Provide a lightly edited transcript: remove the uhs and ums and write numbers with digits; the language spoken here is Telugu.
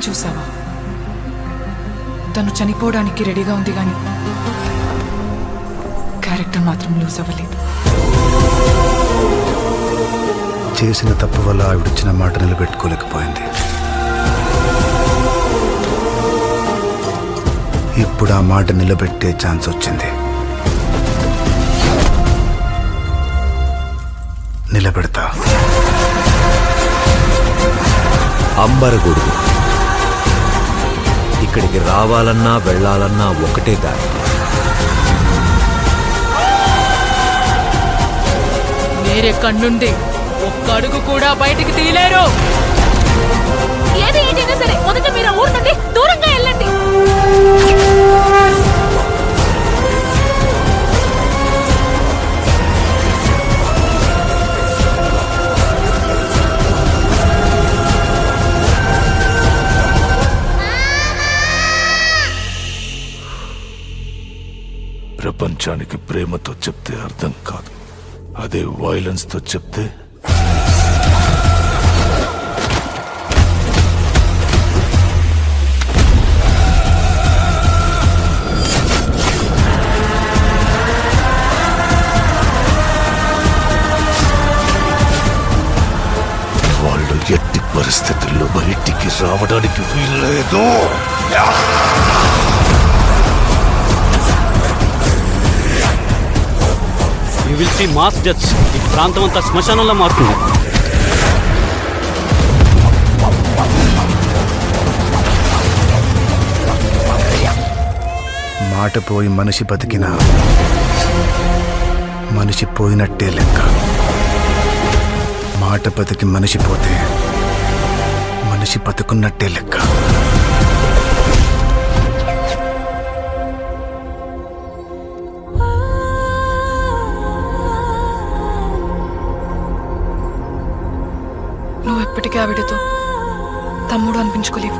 చూసావా? తను చనిపోవడానికి రెడీగా ఉంది కానీ క్యారెక్టర్ మాత్రం లూజ్ అవ్వలేదు. చేసిన తప్పు వల్ల ఆవిడిచ్చిన మాట నిలబెట్టుకోలేకపోయింది. ఇప్పుడు ఆ మాట నిలబెట్టే ఛాన్స్ వచ్చింది. నిలబెడతా. అంబరగొడుగు ఇక్కడికి రావాలన్నా వెళ్ళాలన్నా ఒకటే దారి. వేరే కన్నుండి ఒక్క అడుగు కూడా బయటికి తీయలేరు. ఏది ఏంటైనా సరే మొదట మీరు ఊరు నుండి దూరంగా వెళ్ళండి. ప్రపంచానికి ప్రేమతో చెప్తే అర్థం కాదు, అదే వైలెన్స్ తో చెప్తే వాళ్ళు ఎట్టి పరిస్థితుల్లో బయటికి రావడానికి వీల్లేదు. You will see mass deaths. ఈ ప్రాంతం అంతా శ్మశానంలో మారుతుంది. మాట పోయి మనిషి బతికినా మనిషి పోయినట్టే లెక్క. మాట బతికి మనిషి పోతే మనిషి బతుకున్నట్టే లెక్క. నువ్వు ఎప్పటికీ ఆవిడతో తమ్ముడు అనిపించుకోలేవు.